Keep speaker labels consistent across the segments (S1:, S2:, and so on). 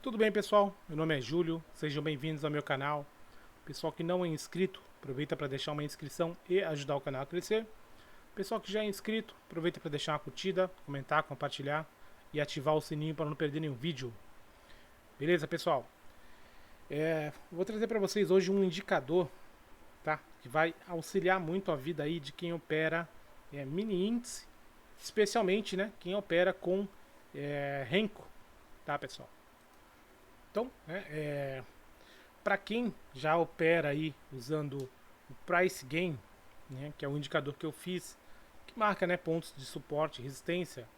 S1: Tudo bem, pessoal? Meu nome é Júlio, sejam bem-vindos ao meu canal. Pessoal que não é inscrito, aproveita para deixar uma inscrição e ajudar o canal a crescer. Pessoal que já é inscrito, aproveita para deixar uma curtida, comentar, compartilhar e ativar o sininho para não perder nenhum vídeo. Beleza, pessoal? Vou trazer para vocês hoje um indicador, tá? Que vai auxiliar muito a vida aí de quem opera mini índice, especialmente, né, quem opera com Renko, tá, pessoal? Então, para quem já opera aí usando o Price Gain, né, que é o indicador que eu fiz, que marca, né, pontos de suporte, resistência,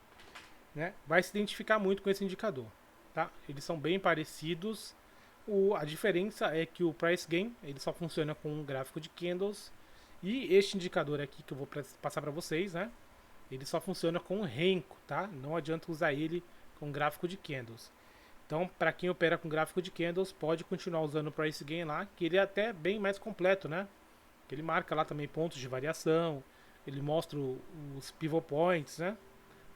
S1: né, vai se identificar muito com esse indicador, tá? Eles são bem parecidos. A diferença é que o Price Gain ele só funciona com um gráfico de candles e este indicador aqui que eu vou passar para vocês, né, ele só funciona com o Renko, tá? Não adianta usar ele com gráfico de candles. Então, para quem opera com gráfico de candles, pode continuar usando o Price Gain lá, que ele é até bem mais completo, né? Ele marca lá também pontos de variação, ele mostra os pivot points, né?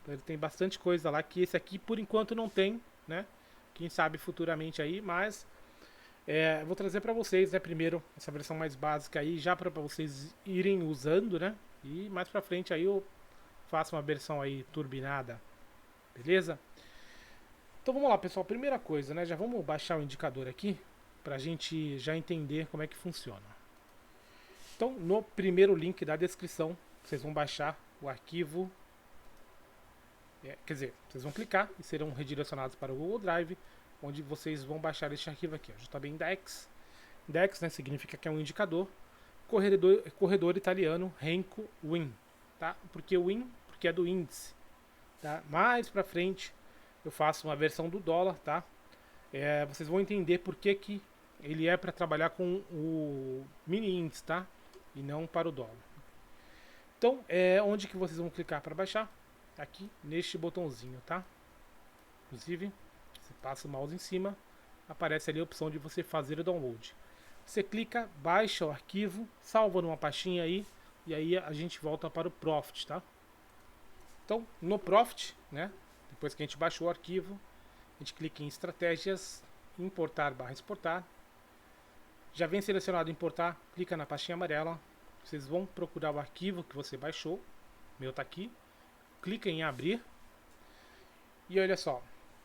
S1: Então, ele tem bastante coisa lá que esse aqui por enquanto não tem, né? Quem sabe futuramente aí, mas vou trazer para vocês, né? Primeiro essa versão mais básica aí, já para vocês irem usando, né? E mais para frente aí eu faço uma versão aí turbinada, beleza? Então vamos lá, pessoal. Primeira coisa, né? Já vamos baixar o indicador aqui para a gente já entender como é que funciona. Então, no primeiro link da descrição, vocês vão baixar o arquivo. Quer dizer, vocês vão clicar e serão redirecionados para o Google Drive, onde vocês vão baixar este arquivo aqui, ó, JB Index. Index, né, significa que é um indicador. Corredor italiano Renko Win, tá? Porque Win, porque é do índice, tá? Mais para frente eu faço uma versão do dólar, tá? Vocês vão entender por que ele é para trabalhar com o mini índice, tá? E não para o dólar. Então, onde que vocês vão clicar para baixar? Aqui, neste botãozinho, tá? Inclusive, você passa o mouse em cima, aparece ali a opção de você fazer o download. Você clica, baixa o arquivo, salva numa pastinha aí, e aí a gente volta para o Profit, tá? Então, no Profit, né? Depois que a gente baixou o arquivo, a gente clica em estratégias, importar/exportar. Já vem selecionado importar, clica na pastinha amarela. Vocês vão procurar o arquivo que você baixou. O meu está aqui. Clica em abrir. E olha só,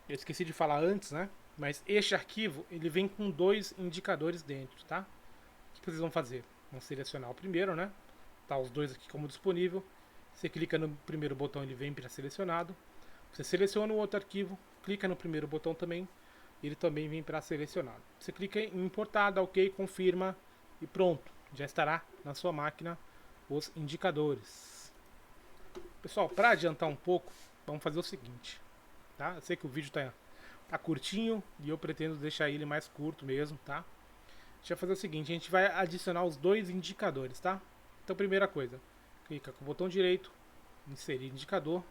S1: eu esqueci de falar antes, né? Mas este arquivo ele vem com dois indicadores dentro, tá? O que vocês vão fazer? Vão selecionar o primeiro, né? Tá os dois aqui como disponível. Você clica no primeiro botão, ele vem para selecionado. Você seleciona o outro arquivo, clica no primeiro botão também, ele também vem para selecionado. Você clica em importar, dá OK, confirma e pronto, já estará na sua máquina os indicadores. Pessoal, para adiantar um pouco, vamos fazer o seguinte, tá? Eu sei que o vídeo tá curtinho e eu pretendo deixar ele mais curto mesmo, tá? A gente vai fazer o seguinte, a gente vai adicionar os dois indicadores, tá? Então, primeira coisa, clica com o botão direito, inserir indicador.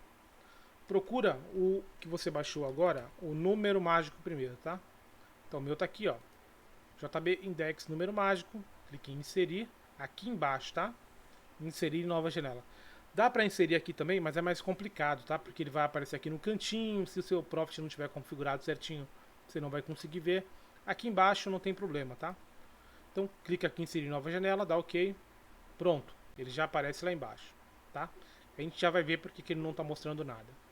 S1: Procura o que você baixou agora, o número mágico primeiro, tá? Então o meu tá aqui, ó. JB Index número mágico. Clique em inserir. Aqui embaixo, tá? Inserir nova janela. Dá para inserir aqui também, mas é mais complicado, tá? Porque ele vai aparecer aqui no cantinho. Se o seu Profit não tiver configurado certinho, você não vai conseguir ver. Aqui embaixo não tem problema, tá? Então clica aqui em inserir nova janela, dá OK. Pronto. Ele já aparece lá embaixo, tá? A gente já vai ver porque ele não está mostrando nada.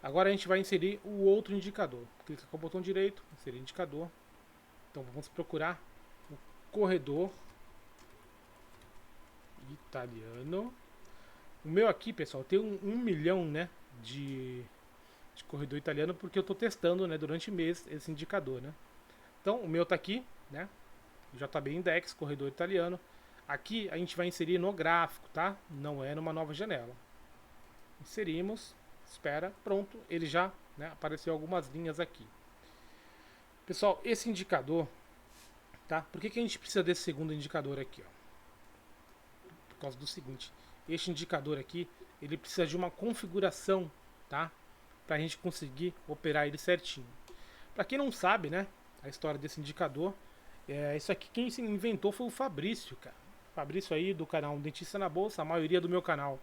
S1: Agora a gente vai inserir o outro indicador. Clica com o botão direito, inserir indicador. Então vamos procurar o corredor italiano. O meu aqui, pessoal, tem 1 milhão, né, de corredor italiano porque eu estou testando, né, durante o mês esse indicador, né. Então o meu está aqui, né, JB Index, corredor italiano. Aqui a gente vai inserir no gráfico, tá? Não é numa nova janela. Inserimos. Espera, pronto, ele já, né, apareceu algumas linhas aqui. Pessoal, esse indicador, tá? Por que a gente precisa desse segundo indicador aqui, ó? Por causa do seguinte, este indicador aqui, ele precisa de uma configuração, tá? Para a gente conseguir operar ele certinho. Para quem não sabe, né, a história desse indicador, isso aqui quem se inventou foi o Fabrício, cara. Fabrício aí do canal Dentista na Bolsa, a maioria do meu canal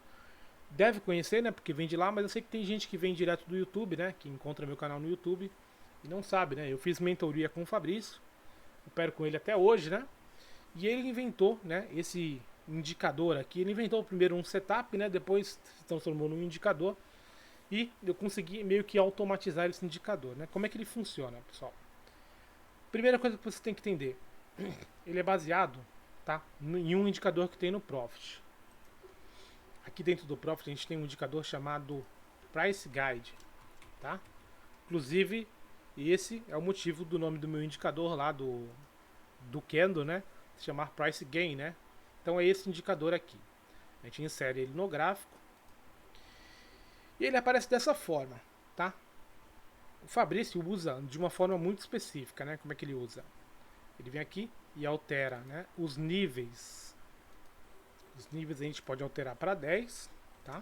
S1: deve conhecer, né, porque vem de lá, mas eu sei que tem gente que vem direto do YouTube, né, que encontra meu canal no YouTube e não sabe, né? Eu fiz mentoria com o Fabrício, opero com ele até hoje, né? E ele inventou, né, esse indicador aqui. Ele inventou primeiro um setup, né? Depois se transformou num indicador. E eu consegui meio que automatizar esse indicador, né? Como é que ele funciona, pessoal? Primeira coisa que você tem que entender, ele é baseado, tá, em um indicador que tem no Profit. Aqui dentro do Profit a gente tem um indicador chamado Price Guide, tá? Inclusive, esse é o motivo do nome do meu indicador lá do Candle, né? Se chamar Price Gain, né? Então é esse indicador aqui. A gente insere ele no gráfico e ele aparece dessa forma, tá? O Fabrício usa de uma forma muito específica, né? Como é que ele usa? Ele vem aqui e altera, né, os níveis. Os níveis a gente pode alterar para 10, tá?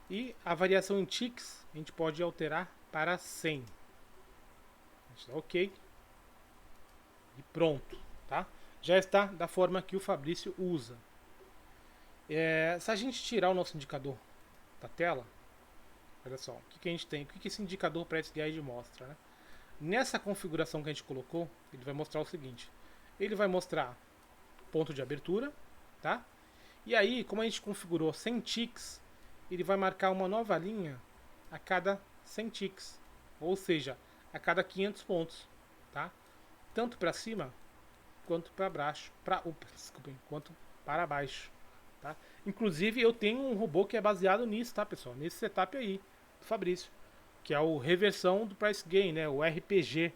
S1: E a variação em ticks a gente pode alterar para 100. A gente dá OK e pronto, tá? Já está da forma que o Fabrício usa. Se a gente tirar o nosso indicador da tela, olha só, o que a gente tem? O que esse indicador Price Guide mostra, né? Nessa configuração que a gente colocou, ele vai mostrar o seguinte. Ele vai mostrar ponto de abertura, tá? E aí, como a gente configurou 100 ticks, ele vai marcar uma nova linha a cada 100 ticks. Ou seja, a cada 500 pontos, tá? Tanto para cima quanto para baixo, quanto para baixo, tá? Inclusive eu tenho um robô que é baseado nisso, tá, pessoal? Nesse setup aí do Fabrício, que é o reversão do Price Gain, né? O RPG.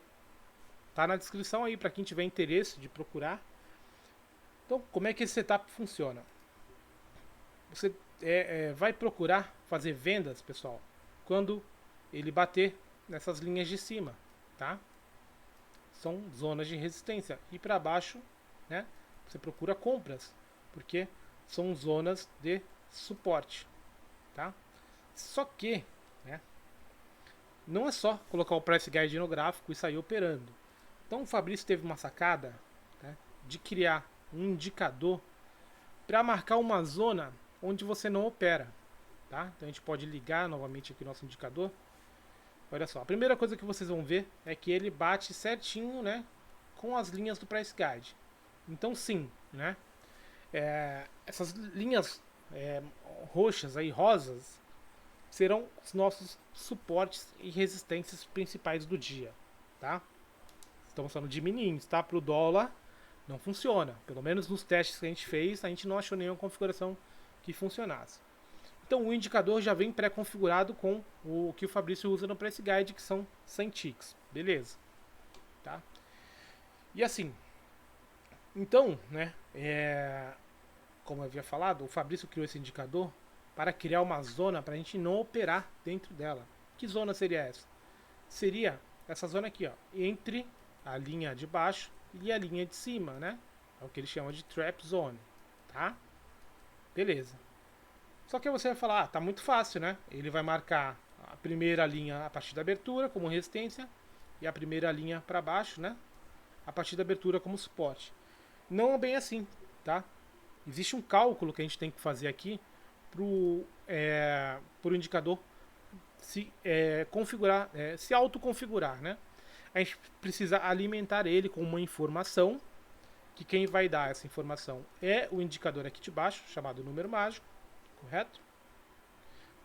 S1: Tá na descrição aí para quem tiver interesse de procurar. Então, como é que esse setup funciona? Você vai procurar fazer vendas, pessoal, quando ele bater nessas linhas de cima, tá? São zonas de resistência. E para baixo, né, você procura compras, porque são zonas de suporte, tá? Só que, né, não é só colocar o Price Guide no gráfico e sair operando. Então o Fabrício teve uma sacada, né, de criar um indicador para marcar uma zona onde você não opera, tá? Então a gente pode ligar novamente aqui nosso indicador. Olha só, a primeira coisa que vocês vão ver é que ele bate certinho, né, com as linhas do Price Guide. Então sim, né, essas linhas roxas aí, rosas, serão os nossos suportes e resistências principais do dia, tá? Estamos falando de minims, tá? Para o dólar não funciona. Pelo menos nos testes que a gente fez, a gente não achou nenhuma configuração que funcionasse. Então o indicador já vem pré-configurado com o que o Fabrício usa no Price Guide, que são 100 ticks. Beleza. Tá? E assim, então, né, como eu havia falado, o Fabrício criou esse indicador para criar uma zona para a gente não operar dentro dela. Que zona seria essa? Seria essa zona aqui, ó, entre a linha de baixo e a linha de cima, né? É o que ele chama de trap zone, tá? Beleza. Só que você vai falar, tá muito fácil, né? Ele vai marcar a primeira linha a partir da abertura como resistência e a primeira linha para baixo, né, a partir da abertura como suporte. Não é bem assim, tá? Existe um cálculo que a gente tem que fazer aqui pro indicador se configurar, se autoconfigurar, né? A gente precisa alimentar ele com uma informação, que quem vai dar essa informação é o indicador aqui de baixo, chamado número mágico, correto?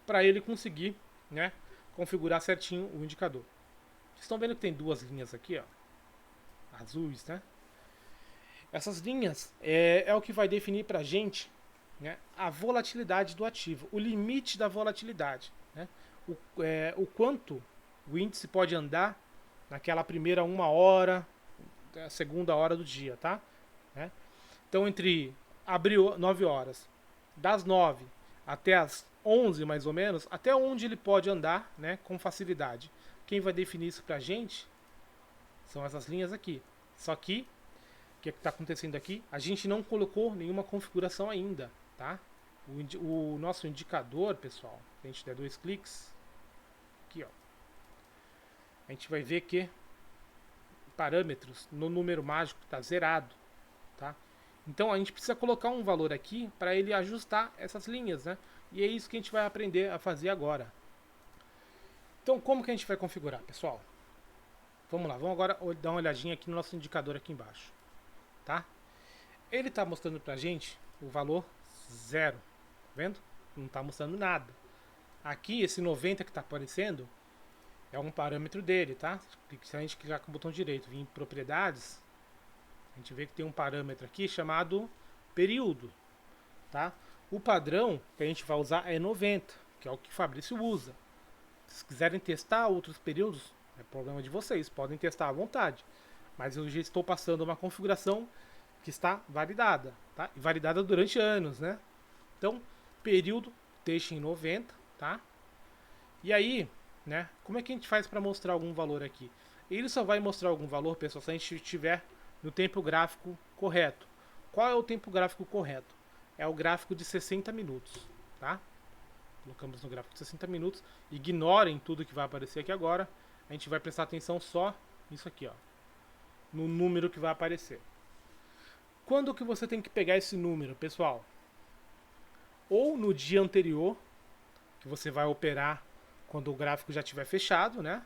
S1: Para ele conseguir, né, configurar certinho o indicador. Vocês estão vendo que tem duas linhas aqui, ó, azuis, né? Essas linhas é o que vai definir para a gente, né, a volatilidade do ativo, o limite da volatilidade, né? O quanto o índice pode andar naquela primeira 1 hora, a segunda hora do dia, tá? Né? Então, abriu 9 horas, das 9 até as 11 mais ou menos, até onde ele pode andar, né, com facilidade. Quem vai definir isso pra gente são essas linhas aqui. Só que, o que está acontecendo aqui? A gente não colocou nenhuma configuração ainda, tá? O nosso indicador, pessoal, se a gente der 2 cliques, aqui, ó, a gente vai ver que parâmetros no número mágico está zerado, tá? Então a gente precisa colocar um valor aqui para ele ajustar essas linhas, né? E é isso que a gente vai aprender a fazer agora. Então como que a gente vai configurar, pessoal? Vamos lá, vamos agora dar uma olhadinha aqui no nosso indicador aqui embaixo, tá? Ele está mostrando pra gente o valor 0, tá vendo? Não está mostrando nada. Aqui, esse 90 que está aparecendo é um parâmetro dele, tá? Se a gente clicar com o botão direito, vir em propriedades, a gente vê que tem um parâmetro aqui chamado período, tá? O padrão que a gente vai usar é 90, que é o que o Fabrício usa. Se quiserem testar outros períodos, é problema de vocês, podem testar à vontade. Mas eu já estou passando uma configuração que está validada, tá? E validada durante anos, né? Então, período, deixe em 90, tá? E aí, né, como é que a gente faz para mostrar algum valor aqui? Ele só vai mostrar algum valor, pessoal, se a gente estiver no tempo gráfico correto. Qual é o tempo gráfico correto? É o gráfico de 60 minutos, tá? Colocamos no gráfico de 60 minutos. Ignorem tudo que vai aparecer aqui agora. A gente vai prestar atenção só nisso aqui, ó, no número que vai aparecer. Quando que você tem que pegar esse número, pessoal? Ou no dia anterior, que você vai operar quando o gráfico já estiver fechado, né?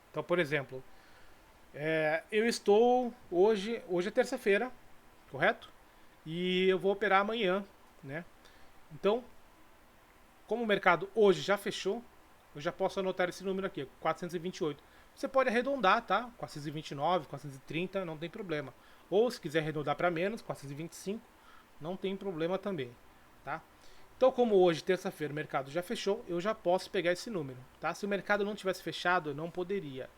S1: Então, por exemplo, eu estou hoje é terça-feira, correto? E eu vou operar amanhã, né? Então, como o mercado hoje já fechou, eu já posso anotar esse número aqui, 428. Você pode arredondar, tá? 429, 430, não tem problema. Ou se quiser arredondar para menos, 425, não tem problema também, tá? Então, como hoje, terça-feira, o mercado já fechou, eu já posso pegar esse número, tá? Se o mercado não tivesse fechado, eu não poderia.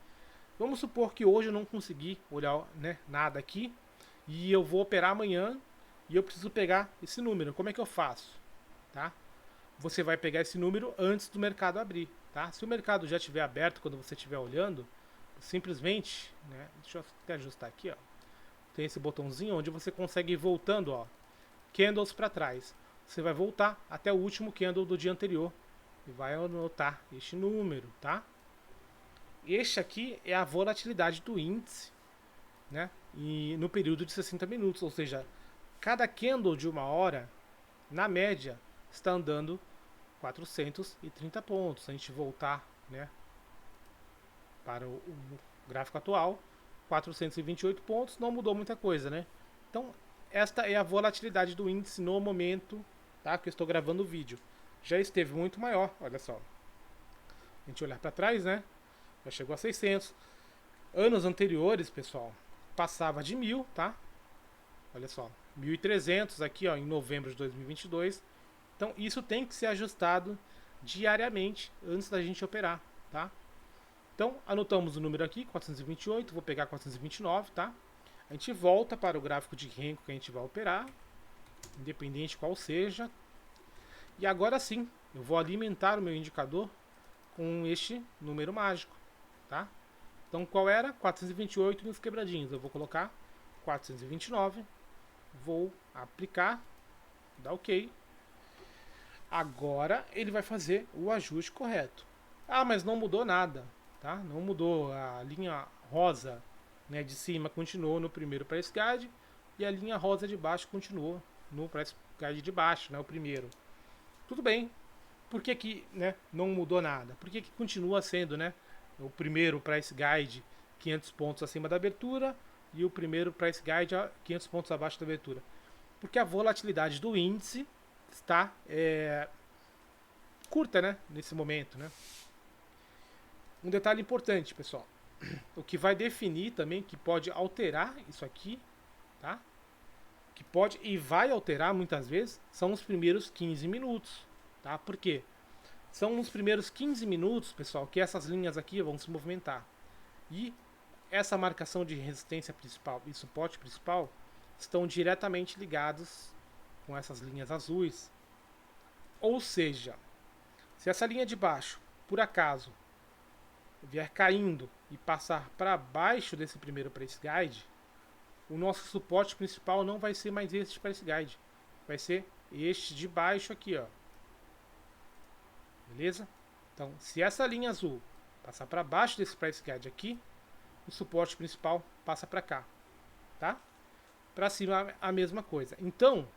S1: Vamos supor que hoje eu não consegui olhar, né, nada aqui e eu vou operar amanhã e eu preciso pegar esse número. Como é que eu faço? Tá? Você vai pegar esse número antes do mercado abrir. Tá? Se o mercado já estiver aberto quando você estiver olhando, simplesmente, né, deixa eu até ajustar aqui, ó, tem esse botãozinho onde você consegue ir voltando, ó, candles para trás. Você vai voltar até o último candle do dia anterior e vai anotar este número, tá? Este aqui é a volatilidade do índice, né? E no período de 60 minutos, ou seja, cada candle de uma hora, na média, está andando 430 pontos. Se a gente voltar, né, para o gráfico atual, 428 pontos, não mudou muita coisa, né? Então, esta é a volatilidade do índice no momento, tá, que eu estou gravando o vídeo. Já esteve muito maior, olha só. A gente olhar para trás, né? Já chegou a 600. Anos anteriores, pessoal, passava de 1000, tá? Olha só, 1.300 aqui, ó, em novembro de 2022. Então, isso tem que ser ajustado diariamente antes da gente operar, tá? Então, anotamos o número aqui, 428, vou pegar 429, tá? A gente volta para o gráfico de Renko que a gente vai operar, independente qual seja. E agora sim, eu vou alimentar o meu indicador com este número mágico, tá? Então, qual era? 428 nos quebradinhos. Eu vou colocar 429, vou aplicar, dá OK. Agora ele vai fazer o ajuste correto. Ah, mas não mudou nada, tá? Não mudou. A linha rosa, né, de cima continuou no primeiro price guide e a linha rosa de baixo continuou no price guide de baixo, né, o primeiro. Tudo bem. Por que que, né, não mudou nada? Por que que continua sendo, né, o primeiro price guide 500 pontos acima da abertura e o primeiro price guide a 500 pontos abaixo da abertura? Porque a volatilidade do índice está curta, né, nesse momento, né? Um detalhe importante, pessoal, o que vai definir também, que pode alterar isso aqui, tá? Que pode e vai alterar muitas vezes, são os primeiros 15 minutos, tá? Por quê? São nos primeiros 15 minutos, pessoal, que essas linhas aqui vão se movimentar. E essa marcação de resistência principal e suporte principal estão diretamente ligados com essas linhas azuis. Ou seja, se essa linha de baixo, por acaso, vier caindo e passar para baixo desse primeiro price guide, o nosso suporte principal não vai ser mais este price guide. Vai ser este de baixo aqui, ó. Beleza? Então, se essa linha azul passar para baixo desse price guide aqui, o suporte principal passa para cá, tá? Para cima a mesma coisa. Então,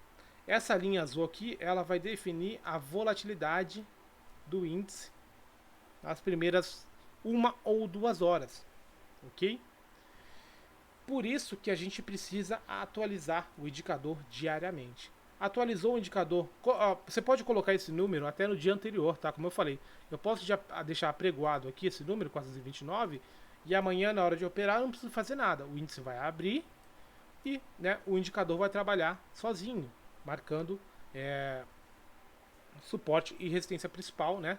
S1: essa linha azul aqui, ela vai definir a volatilidade do índice nas primeiras 1 ou 2 horas. ok? Por isso que a gente precisa atualizar o indicador diariamente. Atualizou o indicador, você pode colocar esse número até no dia anterior, tá? Como eu falei, eu posso já deixar apregoado aqui esse número, 429, e amanhã na hora de operar eu não preciso fazer nada. O índice vai abrir e, né, o indicador vai trabalhar sozinho, marcando suporte e resistência principal, né,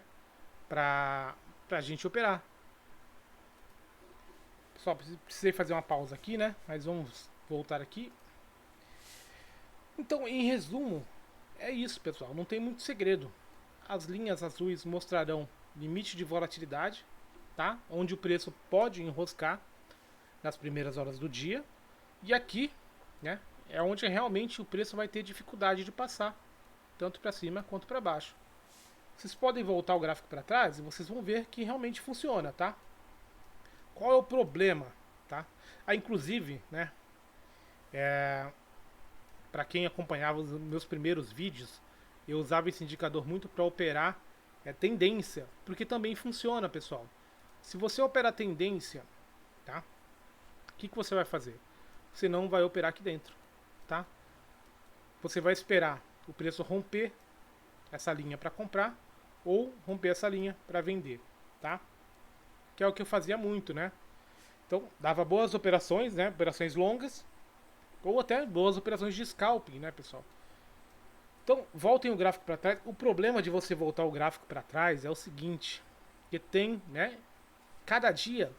S1: para a gente operar. Só precisei fazer uma pausa aqui, né? Mas vamos voltar aqui. Então, em resumo, é isso, pessoal. Não tem muito segredo. As linhas azuis mostrarão limite de volatilidade, tá? Onde o preço pode enroscar nas primeiras horas do dia. E aqui, né, é onde realmente o preço vai ter dificuldade de passar, tanto para cima quanto para baixo. Vocês podem voltar o gráfico para trás e vocês vão ver que realmente funciona, tá? Qual é o problema, tá? Inclusive, né, para quem acompanhava os meus primeiros vídeos, eu usava esse indicador muito para operar tendência, porque também funciona, pessoal. Se você operar tendência, tá? O que você vai fazer? Você não vai operar aqui dentro, tá? Você vai esperar o preço romper essa linha para comprar ou romper essa linha para vender, tá? Que é o que eu fazia muito, né? Então, dava boas operações, né? Operações longas, ou até boas operações de scalping, né, pessoal? Então, voltem o gráfico para trás. O problema de você voltar o gráfico para trás é o seguinte, que tem, né, cada dia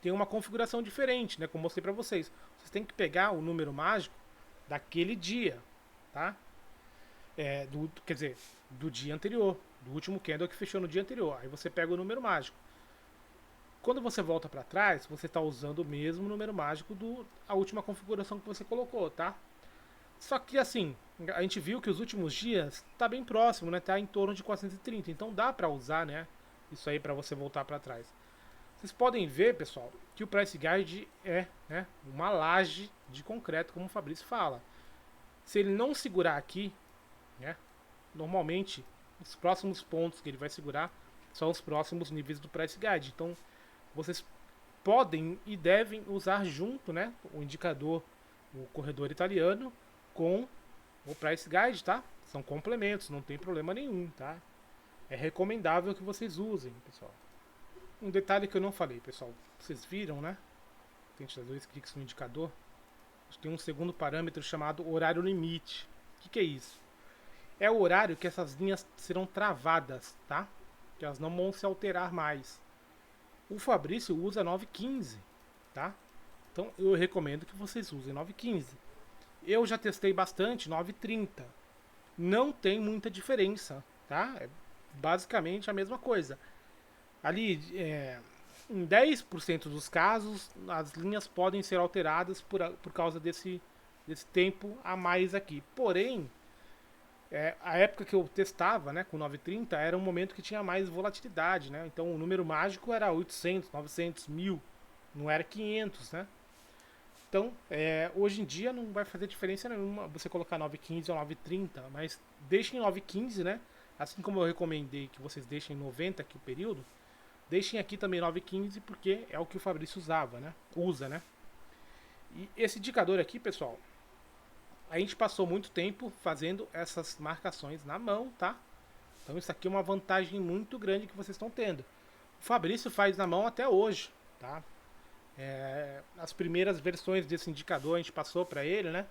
S1: tem uma configuração diferente, né, como eu mostrei para vocês. Vocês têm que pegar o número mágico daquele dia, tá? Quer dizer, do dia anterior, do último candle que fechou no dia anterior. Aí você pega o número mágico. Quando você volta para trás, você está usando o mesmo número mágico da última configuração que você colocou, tá? Só que assim, a gente viu que os últimos dias está bem próximo, né? Tá em torno de 430, então dá para usar, né? Isso aí para você voltar para trás. Vocês podem ver, pessoal, que o Price Guide é, né, uma laje de concreto, como o Fabrício fala. Se ele não segurar aqui, né? Normalmente, os próximos pontos que ele vai segurar são os próximos níveis do Price Guide. Então, vocês podem e devem usar junto, né, o indicador, o corredor italiano com o Price Guide, tá? São complementos, não tem problema nenhum, tá? É recomendável que vocês usem, pessoal. Um detalhe que eu não falei, pessoal, vocês viram, né? Tente dar 2 cliques no indicador. Tem um segundo parâmetro chamado horário limite. O que é isso? É o horário que essas linhas serão travadas, tá? Que elas não vão se alterar mais. O Fabrício usa 9,15, tá? Então eu recomendo que vocês usem 9,15. Eu já testei bastante 9,30. Não tem muita diferença, tá? É basicamente a mesma coisa. Ali, em 10% dos casos, as linhas podem ser alteradas por causa desse tempo a mais aqui. Porém, a época que eu testava, né, com 9,30 era um momento que tinha mais volatilidade, né? Então o número mágico era 800, 900, 1000, não era 500, né? Então, hoje em dia não vai fazer diferença nenhuma você colocar 9,15 ou 9,30, mas deixem 9,15, né? Assim como eu recomendei que vocês deixem 90 aqui o período, deixem aqui também 9,15 porque é o que o Fabrício usava, né? Usa, né? E esse indicador aqui, pessoal, a gente passou muito tempo fazendo essas marcações na mão, tá? Então isso aqui é uma vantagem muito grande que vocês estão tendo. O Fabrício faz na mão até hoje, tá? As primeiras versões desse indicador a gente passou para ele, né?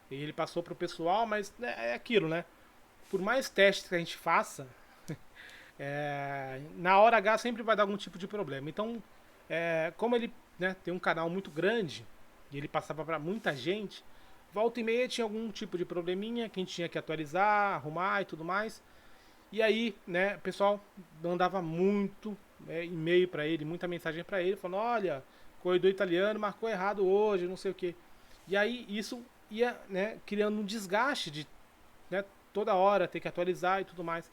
S1: E ele passou para o pessoal, mas é aquilo, né? Por mais testes que a gente faça, na hora H sempre vai dar algum tipo de problema. Então, como ele, né, tem um canal muito grande e ele passava para muita gente, volta e meia tinha algum tipo de probleminha que a gente tinha que atualizar, arrumar e tudo mais. E aí, né, o pessoal mandava muito e-mail para ele, muita mensagem para ele, falando: olha, corredor italiano marcou errado hoje, não sei o que. E aí isso ia, né, criando um desgaste de, né, toda hora ter que atualizar e tudo mais.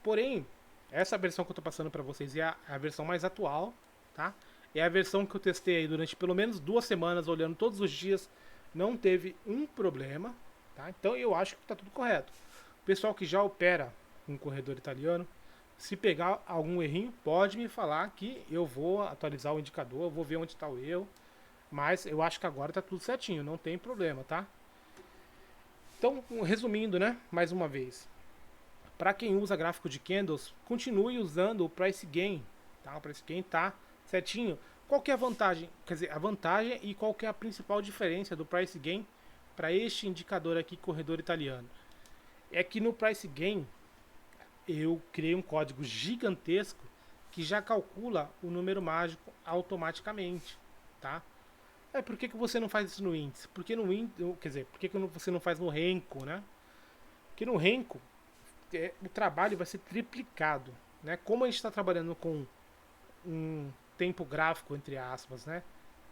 S1: Porém, essa versão que eu estou passando para vocês é a versão mais atual, tá? É a versão que eu testei aí durante pelo menos 2 semanas, olhando todos os dias, não teve um problema, tá? Então eu acho que está tudo correto. O pessoal que já opera com um corredor italiano, Se pegar algum errinho, pode me falar que eu vou atualizar o indicador, eu vou ver onde está o erro. Mas eu acho que agora está tudo certinho, não tem problema, tá? Então, resumindo, né? Mais uma vez. Para quem usa gráfico de candles, continue usando o Price Gain. Tá? O Price Gain tá certinho. Qual que é a vantagem? Quer dizer, a vantagem e qual que é a principal diferença do Price Gain para este indicador aqui, corredor italiano? É que no Price Gain eu criei um código gigantesco que já calcula o número mágico automaticamente, tá? Por que você não faz isso no índice? Porque no índice, quer dizer, por que você não faz no Renko, né? Porque no Renko o trabalho vai ser triplicado, né? Como a gente está trabalhando com um tempo gráfico, entre aspas, né?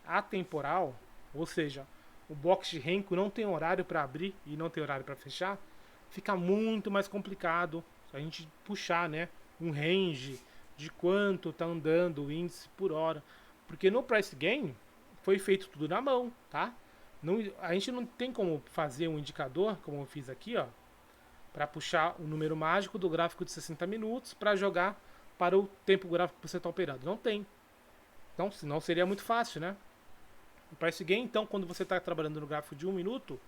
S1: Atemporal, ou seja, o box de Renko não tem horário para abrir e não tem horário para fechar, fica muito mais complicado a gente puxar, né? Um range de quanto está andando o índice por hora, porque no Price Gain foi feito tudo na mão, tá? Não, a gente não tem como fazer um indicador, como eu fiz aqui, ó, para puxar o número mágico do gráfico de 60 minutos para jogar para o tempo gráfico que você está operando. Não tem. Então, senão seria muito fácil, né? O Price Gain, então, quando você está trabalhando no gráfico de 1 minuto,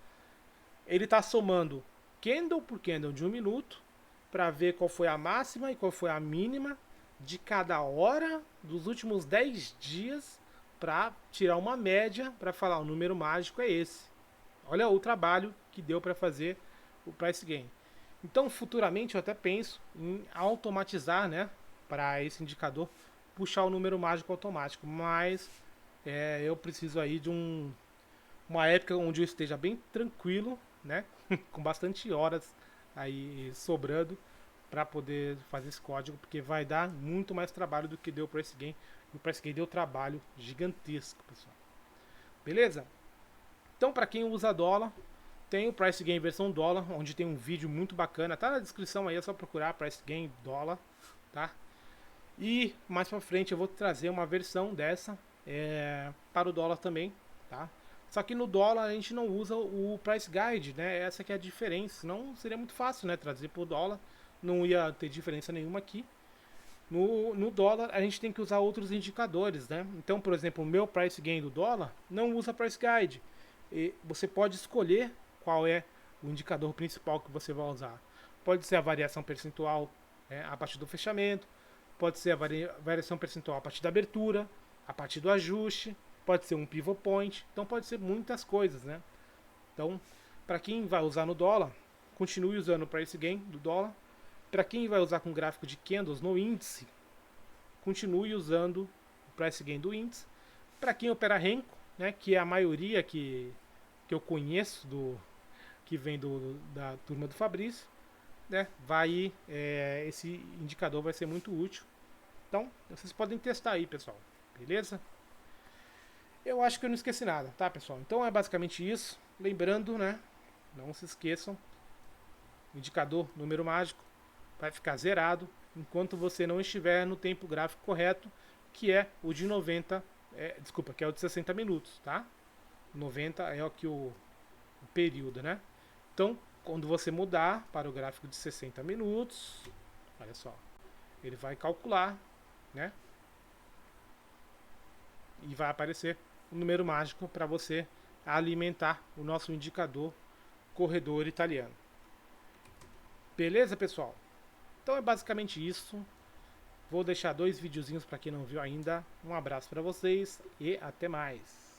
S1: ele está somando candle por candle de 1 minuto para ver qual foi a máxima e qual foi a mínima de cada hora dos últimos 10 dias para tirar uma média para falar o número mágico é esse. Olha o trabalho que deu para fazer o Price Gain. Então, futuramente eu até penso em automatizar, né, para esse indicador puxar o número mágico automático, mas eu preciso aí de uma época onde eu esteja bem tranquilo, né, com bastante horas aí sobrando para poder fazer esse código, porque vai dar muito mais trabalho do que deu o Price Gain. O Price Gain deu trabalho gigantesco, pessoal. Beleza? Então, para quem usa dólar, tem o Price Gain versão dólar, onde tem um vídeo muito bacana. Tá na descrição aí, é só procurar Price Gain dólar, tá? E mais pra frente eu vou trazer uma versão dessa para o dólar também, tá? Só que no dólar a gente não usa o Price Guide, né? Essa que é a diferença. Senão seria muito fácil, né? Trazer para o dólar, não ia ter diferença nenhuma aqui. No dólar a gente tem que usar outros indicadores, né? Então, por exemplo, o meu Price Gain do dólar não usa Price Guide. E você pode escolher qual é o indicador principal que você vai usar. Pode ser a variação percentual a partir do fechamento, pode ser a variação percentual a partir da abertura, a partir do ajuste, pode ser um pivot point, então pode ser muitas coisas, né? Então, para quem vai usar no dólar, continue usando o Price Gain do dólar. Para quem vai usar com gráfico de candles no índice, continue usando o Price Gain do índice. Para quem opera Renko, né, que é a maioria que eu conheço que vem da turma do Fabrício, né, esse indicador vai ser muito útil. Então, vocês podem testar aí, pessoal. Beleza? Eu acho que eu não esqueci nada, tá, pessoal? Então é basicamente isso. Lembrando, né, não se esqueçam, o indicador número mágico vai ficar zerado enquanto você não estiver no tempo gráfico correto, que é o de 90, que é o de 60 minutos, tá? 90 é o período, né? Então, quando você mudar para o gráfico de 60 minutos, olha só, ele vai calcular, né? E vai aparecer o número mágico para você alimentar o nosso indicador corredor italiano. Beleza, pessoal? Então é basicamente isso. Vou deixar 2 videozinhos para quem não viu ainda. Um abraço para vocês e até mais.